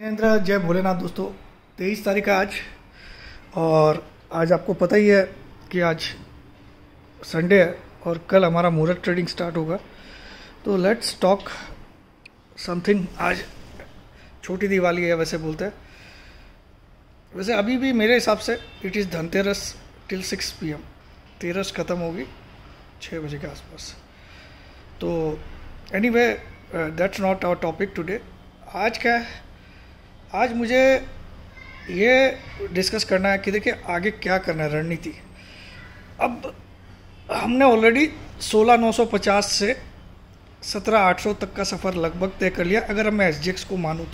नरेंद्र जय भोलेनाथ दोस्तों। 23 तारीख है आज। और आज आपको पता ही है कि आज संडे है और कल हमारा मुहूर्त ट्रेडिंग स्टार्ट होगा। तो लेट्स टॉक समथिंग। आज छोटी दिवाली है वैसे बोलते हैं। वैसे अभी भी मेरे हिसाब से it is Dhanteras till 6 PM। तेरस ख़त्म होगी 6 बजे के आसपास। तो anyway that's not our topic today. आज क्या है, आज मुझे ये डिस्कस करना है कि देखिए आगे क्या करना है, रणनीति। अब हमने ऑलरेडी 16,950 से 17,800 तक का सफ़र लगभग तय कर लिया। अगर मैं SGX को मानूँ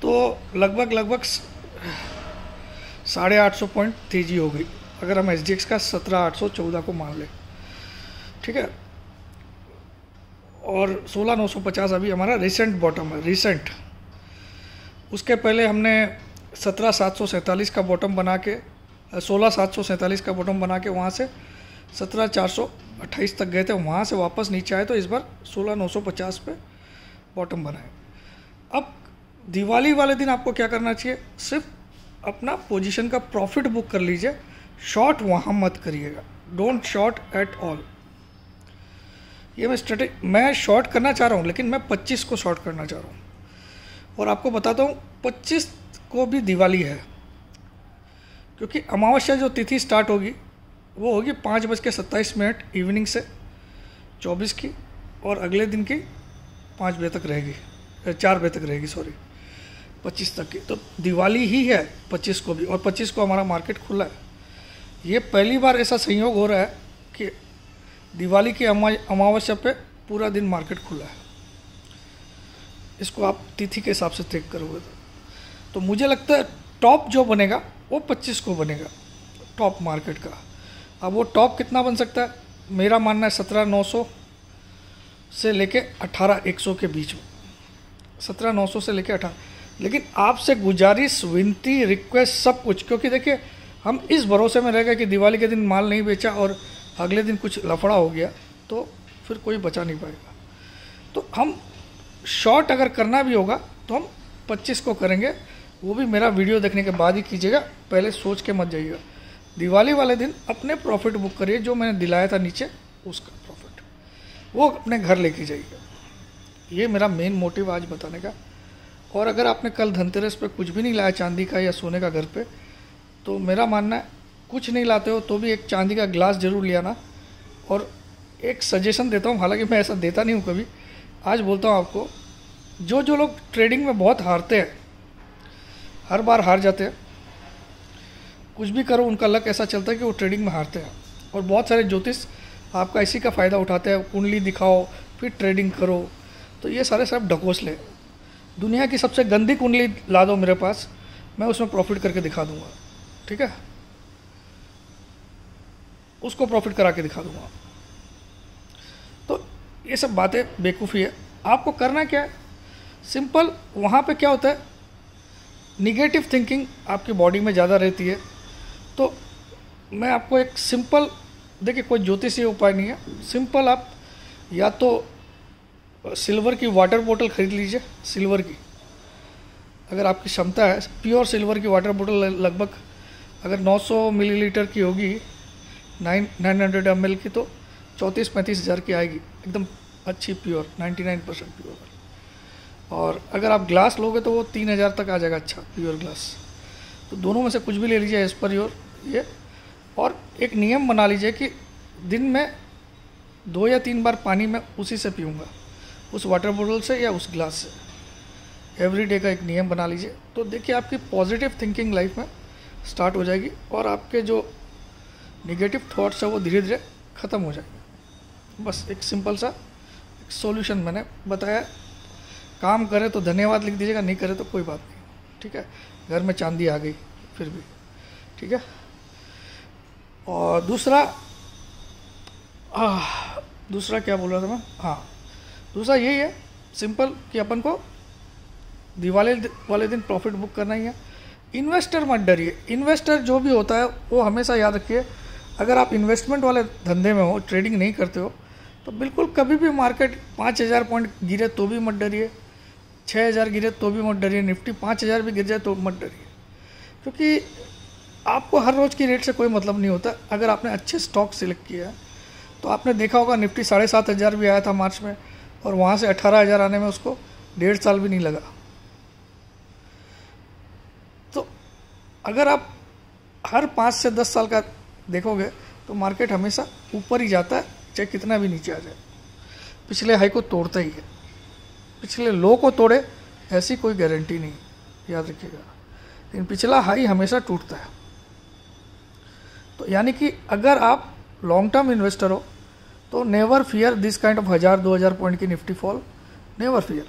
तो लगभग 850 पॉइंट तेज़ी हो गई अगर हम SGX का 17,814 को मान लें, ठीक है। और 16,950 अभी हमारा रिसेंट बॉटम है, रिसेंट। उसके पहले हमने 17,747 का बॉटम बना के 16,747 का बॉटम बना के वहाँ से 17,428 तक गए थे। वहाँ से वापस नीचे आए तो इस बार 16,950 पे बॉटम बनाए। अब दिवाली वाले दिन आपको क्या करना चाहिए, सिर्फ अपना पोजीशन का प्रॉफिट बुक कर लीजिए। शॉर्ट वहाँ मत करिएगा, डोंट शॉर्ट एट ऑल। ये मैं शॉर्ट करना चाह रहा हूँ, लेकिन मैं 25 को शॉर्ट करना चाह रहा हूँ। और आपको बताता हूँ 25 को भी दिवाली है, क्योंकि अमावस्या जो तिथि स्टार्ट होगी वो होगी 5:27 इवनिंग से 24 की, और अगले दिन की 5 बजे तक रहेगी, 4 बजे तक रहेगी, सॉरी 25 तक की। तो दिवाली ही है 25 को भी, और 25 को हमारा मार्केट खुला है। ये पहली बार ऐसा संयोग हो रहा है कि दिवाली की अमावस्या पे पूरा दिन मार्केट खुला है। इसको आप तिथि के हिसाब से चेक करोगे तो मुझे लगता है टॉप जो बनेगा वो 25 को बनेगा, टॉप मार्केट का। अब वो टॉप कितना बन सकता है, मेरा मानना है 17,900 से लेके 18,100 के बीच में, 17,900 से लेके 18। लेकिन आपसे गुजारिश, विनती, रिक्वेस्ट सब कुछ, क्योंकि देखिए हम इस भरोसे में रह गए कि दिवाली के दिन माल नहीं बेचा और अगले दिन कुछ लफड़ा हो गया तो फिर कोई बचा नहीं पाएगा। तो हम शॉर्ट अगर करना भी होगा तो हम 25 को करेंगे। वो भी मेरा वीडियो देखने के बाद ही कीजिएगा, पहले सोच के मत जाइएगा। दिवाली वाले दिन अपने प्रॉफिट बुक करिए, जो मैंने दिलाया था नीचे उसका प्रॉफिट वो अपने घर लेके जाइएगा। ये मेरा मेन मोटिव आज बताने का। और अगर आपने कल धनतेरस पे कुछ भी नहीं लाया चांदी का या सोने का घर पे, तो मेरा मानना है कुछ नहीं लाते हो तो भी एक चांदी का ग्लास ज़रूर ले आना। और एक सजेशन देता हूँ, हालांकि मैं ऐसा देता नहीं हूँ कभी, आज बोलता हूँ आपको, जो लोग ट्रेडिंग में बहुत हारते हैं, हर बार हार जाते हैं, कुछ भी करो उनका लक ऐसा चलता है कि वो ट्रेडिंग में हारते हैं। और बहुत सारे ज्योतिष आपका इसी का फ़ायदा उठाते हैं, कुंडली दिखाओ फिर ट्रेडिंग करो। तो ये सारे सब ढकोसले। दुनिया की सबसे गंदी कुंडली ला दो मेरे पास, मैं उसमें प्रॉफिट करके दिखा दूंगा, ठीक है, उसको प्रॉफिट करा के दिखा दूंगा। तो ये सब बातें बेवकूफ़ी है। आपको करना क्या है, सिंपल। वहाँ पे क्या होता है, निगेटिव थिंकिंग आपकी बॉडी में ज़्यादा रहती है। तो मैं आपको एक सिंपल, देखिए कोई ज्योतिषीय उपाय नहीं है, सिंपल। आप या तो सिल्वर की वाटर बोतल खरीद लीजिए, सिल्वर की, अगर आपकी क्षमता है, प्योर सिल्वर की वाटर बोतल लगभग अगर 900 मिलीलीटर की होगी, 900 ml की, तो 34-35 हज़ार की आएगी, एकदम अच्छी प्योर, 99% प्योर। और अगर आप ग्लास लोगे तो वो 3,000 तक आ जाएगा, अच्छा प्योर ग्लास। तो दोनों में से कुछ भी ले लीजिए एज पर योर ये। और एक नियम बना लीजिए कि दिन में 2 या 3 बार पानी मैं उसी से पीऊँगा, उस वाटर बोतल से या उस ग्लास से। एवरी डे का एक नियम बना लीजिए, तो देखिए आपकी पॉजिटिव थिंकिंग लाइफ में स्टार्ट हो जाएगी और आपके जो निगेटिव थॉट्स है वो धीरे धीरे ख़त्म हो जाएंगे। बस एक सिंपल सा एक सॉल्यूशन मैंने बताया। काम करे तो धन्यवाद लिख दीजिएगा, नहीं करे तो कोई बात नहीं, ठीक है। घर में चांदी आ गई फिर भी, ठीक है। और दूसरा क्या बोल रहा था मैं, हाँ, दूसरा यही है सिंपल कि अपन को दिवाली वाले दिन प्रॉफिट बुक करना ही है। इन्वेस्टर मत डरिए। इन्वेस्टर जो भी होता है वो हमेशा याद रखिए, अगर आप इन्वेस्टमेंट वाले धंधे में हो, ट्रेडिंग नहीं करते हो, तो बिल्कुल कभी भी मार्केट 5,000 पॉइंट गिरे तो भी मत डरिए, 6,000 गिरे तो भी मत डरिए, निफ्टी 5,000 भी गिर जाए तो मत डरिए, क्योंकि आपको हर रोज़ की रेट से कोई मतलब नहीं होता। अगर आपने अच्छे स्टॉक सिलेक्ट किया है तो आपने देखा होगा निफ्टी 7,500 भी आया था मार्च में, और वहाँ से 18,000 आने में उसको 1.5 साल भी नहीं लगा। तो अगर आप हर 5 से 10 साल का देखोगे तो मार्केट हमेशा ऊपर ही जाता है, चाहे कितना भी नीचे आ जाए। पिछले हाई को तोड़ता ही है, पिछले लो को तोड़े ऐसी कोई गारंटी नहीं, याद रखिएगा। लेकिन पिछला हाई हमेशा टूटता है। तो यानी कि अगर आप लॉन्ग टर्म इन्वेस्टर हो तो never fear this kind of 1,000-2,000 point की निफ्टी फॉल, नेवर फियर।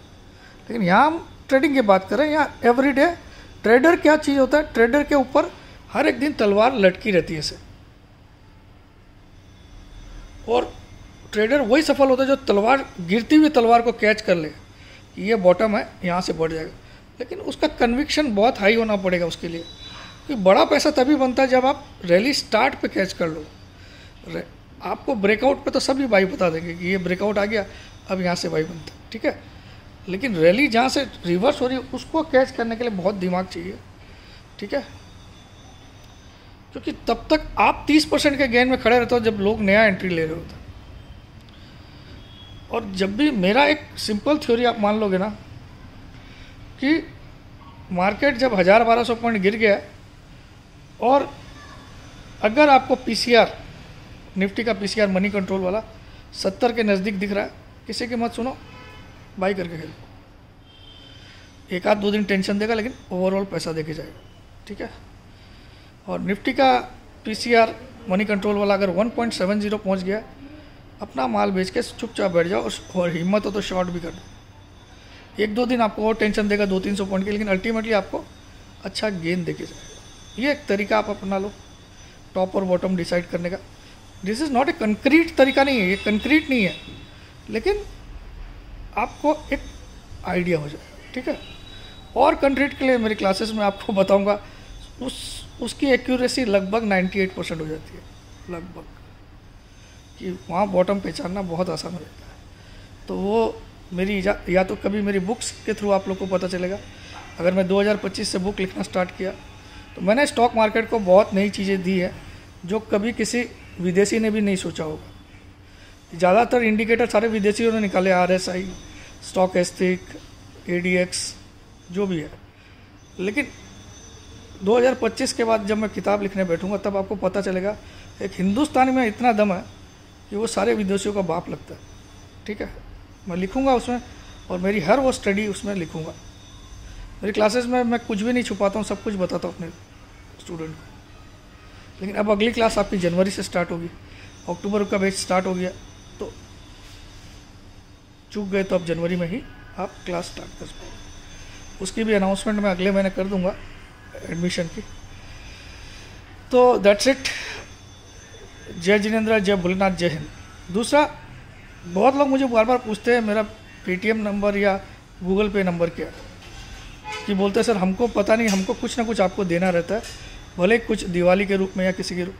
लेकिन यहाँ हम ट्रेडिंग की बात करें, यहाँ एवरीडे ट्रेडर क्या चीज़ होता है, ट्रेडर के ऊपर हर एक दिन तलवार लटकी रहती है इसे, और ट्रेडर वही सफल होता है जो तलवार, गिरती हुई तलवार को कैच कर ले कि ये बॉटम है, यहाँ से बढ़ जाएगा। लेकिन उसका कन्विक्शन बहुत हाई होना पड़ेगा उसके लिए, कि बड़ा पैसा तभी बनता है जब आप रैली स्टार्ट पे कैच कर लो। आपको ब्रेकआउट पे तो सभी बाई बता देंगे कि ये ब्रेकआउट आ गया, अब यहाँ से बाई बनता है, ठीक है। लेकिन रैली जहाँ से रिवर्स हो रही है उसको कैच करने के लिए बहुत दिमाग चाहिए, ठीक है। क्योंकि तब तक आप 30% के गेन में खड़े रहते हो जब लोग नया एंट्री ले रहे होते हैं। और जब भी मेरा एक सिंपल थ्योरी आप मान लोगे ना कि मार्केट जब 1,000-1,200 पॉइंट गिर गया और अगर आपको पीसीआर, निफ्टी का पीसीआर मनी कंट्रोल वाला 70 के नज़दीक दिख रहा है, किसी की मत सुनो, बाई करके खेलो। 1-2 दिन टेंशन देगा लेकिन ओवरऑल पैसा देके जाएगा, ठीक है। और निफ्टी का पीसीआर मनी कंट्रोल वाला अगर 1.70 पहुंच गया, अपना माल बेच के चुपचाप बैठ जाओ, और हिम्मत हो तो शॉर्ट भी कर दो। 1-2 दिन आपको और टेंशन देगा 200-300 पॉइंट की, लेकिन अल्टीमेटली आपको अच्छा गेन देके जाएगा। ये एक तरीका आप अपना लो टॉप और बॉटम डिसाइड करने का। This is not a concrete तरीका नहीं है, ये कंक्रीट नहीं है, लेकिन आपको एक आइडिया हो जाएगा, ठीक है। और कंक्रीट के लिए मेरी क्लासेस में आपको बताऊंगा, उसकी एक्यूरेसी लगभग 98% हो जाती है, लगभग, कि वहाँ बॉटम पहचानना बहुत आसान हो जाता है। तो वो मेरी या तो कभी मेरी बुक्स के थ्रू आप लोग को पता चलेगा। अगर मैं 2025 से बुक लिखना स्टार्ट किया तो मैंने स्टॉक मार्केट को बहुत नई चीज़ें दी है जो कभी किसी विदेशी ने भी नहीं सोचा होगा। ज़्यादातर इंडिकेटर सारे विदेशियों ने निकाले, RSI, स्टॉकेस्टिक, ADX, जो भी है। लेकिन 2025 के बाद जब मैं किताब लिखने बैठूंगा तब आपको पता चलेगा एक हिंदुस्तानी में इतना दम है कि वो सारे विदेशियों का बाप लगता है, ठीक है। मैं लिखूंगा उसमें, और मेरी हर वो स्टडी उसमें लिखूंगा। मेरी क्लासेस में मैं कुछ भी नहीं छुपाता हूँ, सब कुछ बताता हूँ अपने स्टूडेंट को। लेकिन अब अगली क्लास आपकी जनवरी से स्टार्ट होगी, अक्टूबर का बैच स्टार्ट हो गया, तो चूक गए तो अब जनवरी में ही आप क्लास स्टार्ट कर पाओगे। उसकी भी अनाउंसमेंट मैं अगले महीने कर दूंगा, एडमिशन की। तो दैट्स इट। जय जिनेंद्र, जय भोलेनाथ, जय हिंद। दूसरा, बहुत लोग मुझे बार बार पूछते हैं मेरा पेटीएम नंबर या गूगल पे नंबर क्या है, कि बोलते हैं सर हमको पता नहीं, हमको कुछ ना कुछ आपको देना रहता है, भले कुछ दिवाली के रूप में या किसी के रूप।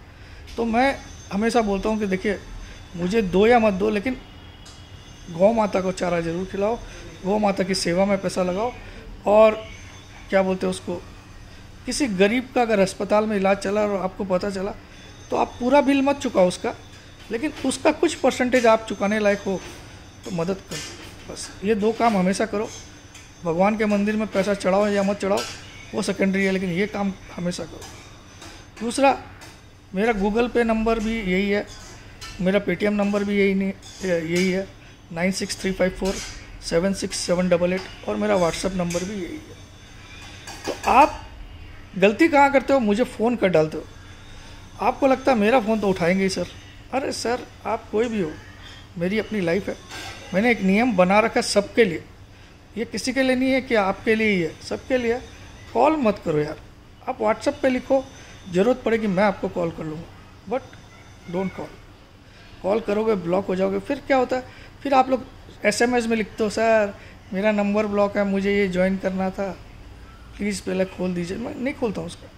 तो मैं हमेशा बोलता हूँ कि देखिए, मुझे दो या मत दो, लेकिन गौ माता को चारा जरूर खिलाओ, गौ माता की सेवा में पैसा लगाओ, और क्या बोलते हैं उसको, किसी गरीब का अगर अस्पताल में इलाज चला और आपको पता चला तो आप पूरा बिल मत चुकाओ उसका, लेकिन उसका कुछ परसेंटेज आप चुकाने लायक हो तो मदद करो। बस ये 2 काम हमेशा करो। भगवान के मंदिर में पैसा चढ़ाओ या मत चढ़ाओ वो सेकेंडरी है, लेकिन ये काम हमेशा करो। दूसरा, मेरा गूगल पे नंबर भी यही है, मेरा पेटीएम नंबर भी यही है 9635476788, और मेरा व्हाट्सएप नंबर भी यही है। तो आप गलती कहाँ करते हो, मुझे फ़ोन कर डालते हो। आपको लगता है मेरा फ़ोन तो उठाएंगे ही सर। अरे सर, आप कोई भी हो, मेरी अपनी लाइफ है, मैंने एक नियम बना रखा है सबके लिए। ये किसी के लिए नहीं है कि आपके लिए ही है, सबके लिए। कॉल मत करो यार, आप व्हाट्सएप पे लिखो, ज़रूरत पड़ेगी मैं आपको कॉल कर लूँगा, बट डोंट कॉल। कॉल करोगे ब्लॉक हो जाओगे। फिर क्या होता है, फिर आप लोग SMS में लिखते हो, सर मेरा नंबर ब्लॉक है, मुझे ये ज्वाइन करना था, प्लीज़ पहले खोल दीजिए। मैं नहीं खोलता हूँ उसका,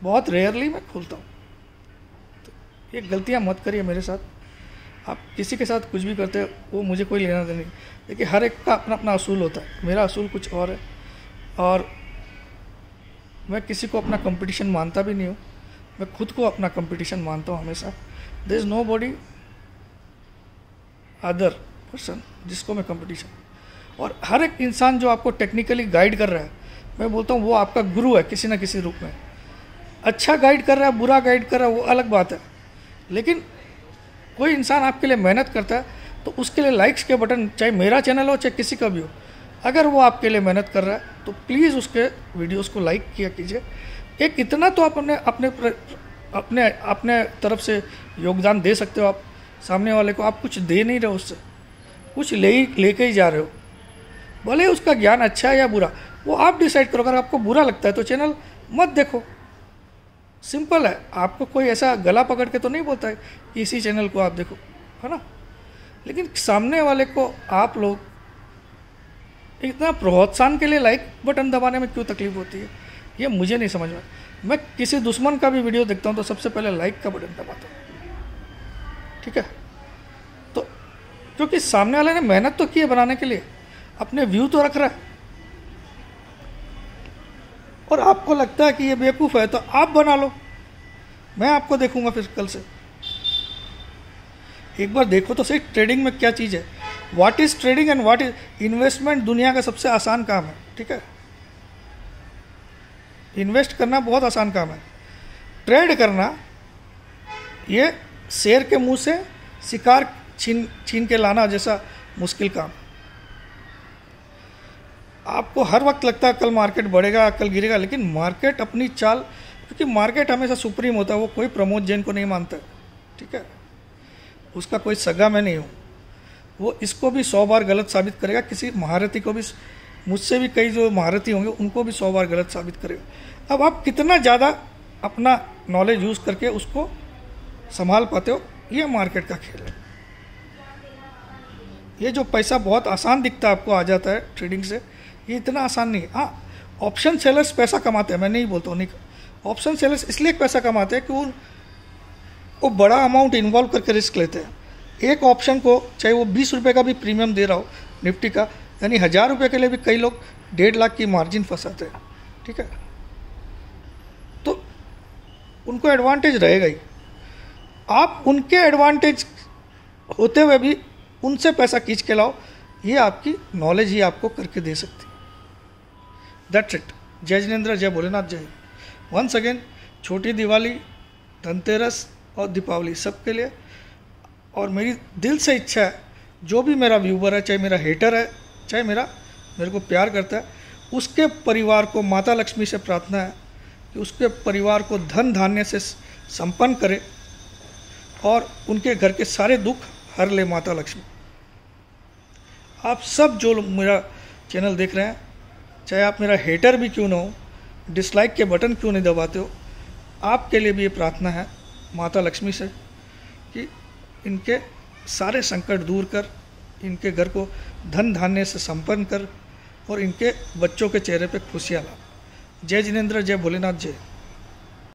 बहुत रेयरली मैं खोलता हूँ। तो ये गलतियाँ मत करिए मेरे साथ। आप किसी के साथ कुछ भी करते हो वो मुझे कोई लेना देना नहीं। देखिए हर एक का अपना अपना असूल होता है, मेरा असूल कुछ और है, और मैं किसी को अपना कंपटीशन मानता भी नहीं हूँ। मैं खुद को अपना कंपटीशन मानता हूँ हमेशा। There is nobody other person जिसको मैं कंपटीशन। और हर एक इंसान जो आपको टेक्निकली गाइड कर रहा है, मैं बोलता हूँ वो आपका गुरु है किसी ना किसी रूप में। अच्छा गाइड कर रहा है, बुरा गाइड कर रहा है, वो अलग बात है। लेकिन कोई इंसान आपके लिए मेहनत करता है तो उसके लिए लाइक्स के बटन, चाहे मेरा चैनल हो चाहे किसी का भी हो, अगर वो आपके लिए मेहनत कर रहा है तो प्लीज़ उसके वीडियोस को लाइक किया कीजिए। एक इतना तो आप अपने तरफ से योगदान दे सकते हो। आप सामने वाले को आप कुछ दे नहीं रहे हो, उससे कुछ लेके ही जा रहे हो। भले उसका ज्ञान अच्छा है या बुरा, वो आप डिसाइड करो। अगर आपको बुरा लगता है तो चैनल मत देखो, सिंपल है। आपको कोई ऐसा गला पकड़ के तो नहीं बोलता है कि इसी चैनल को आप देखो, है ना। लेकिन सामने वाले को आप लोग इतना प्रोत्साहन के लिए लाइक बटन दबाने में क्यों तकलीफ होती है, ये मुझे नहीं समझ में। मैं किसी दुश्मन का भी वीडियो देखता हूँ तो सबसे पहले लाइक का बटन दबाता हूँ, ठीक है। तो क्योंकि सामने वाले ने मेहनत तो की है बनाने के लिए, अपने व्यू तो रख रहा है, और आपको लगता है कि ये बेवकूफ़ है तो आप बना लो। मैं आपको देखूंगा फिर कल से। एक बार देखो तो सही ट्रेडिंग में क्या चीज़ है, what is trading and what is investment. दुनिया का सबसे आसान काम है, ठीक है। इन्वेस्ट करना बहुत आसान काम है, ट्रेड करना ये शेर के मुंह से शिकार छीन के लाना जैसा मुश्किल काम। आपको हर वक्त लगता है कल मार्केट बढ़ेगा कल गिरेगा, लेकिन मार्केट अपनी चाल, क्योंकि मार्केट हमेशा सुप्रीम होता है। वो कोई प्रमोद जैन को नहीं मानता, ठीक है। उसका कोई सगा मैं नहीं हूँ। वो इसको भी 100 बार गलत साबित करेगा, किसी महारथी को भी, मुझसे भी कई जो महारथी होंगे उनको भी 100 बार गलत साबित करेगा। अब आप कितना ज़्यादा अपना नॉलेज यूज़ करके उसको संभाल पाते हो, ये मार्केट का खेल है। ये जो पैसा बहुत आसान दिखता है आपको आ जाता है ट्रेडिंग से, ये इतना आसान नहीं है। हाँ, ऑप्शन सेलर्स पैसा कमाते हैं, मैं नहीं बोलता हूँ नहीं। ऑप्शन सेलर्स इसलिए पैसा कमाते हैं कि वो बड़ा अमाउंट इन्वॉल्व करके रिस्क लेते हैं। एक ऑप्शन को चाहे वो 20 रुपये का भी प्रीमियम दे रहा हो निफ्टी का, यानी 1000 रुपये के लिए भी कई लोग 1.5 लाख की मार्जिन फंसाते हैं, ठीक है। तो उनको एडवांटेज रहेगा ही। आप उनके एडवांटेज होते हुए भी उनसे पैसा खींच के लाओ, ये आपकी नॉलेज ही आपको करके दे सकती है। That's it. जय जिनेंद्र, जय भोलेनाथ, जय। वंस अगेन, छोटी दिवाली, धनतेरस और दीपावली सबके लिए। और मेरी दिल से इच्छा है, जो भी मेरा व्यूवर है, चाहे मेरा हेटर है, चाहे मेरे को प्यार करता है, उसके परिवार को माता लक्ष्मी से प्रार्थना है कि उसके परिवार को धन धान्य से संपन्न करे और उनके घर के सारे दुख हर ले माता लक्ष्मी। आप सब जो लोग मेरा चैनल देख रहे हैं, चाहे आप मेरा हेटर भी क्यों ना हो, डिसलाइक के बटन क्यों नहीं दबाते हो, आपके लिए भी ये प्रार्थना है माता लक्ष्मी से कि इनके सारे संकट दूर कर, इनके घर को धन धान्य से संपन्न कर और इनके बच्चों के चेहरे पे खुशियाँ ला। जय जिनेंद्र, जय भोलेनाथ, जय।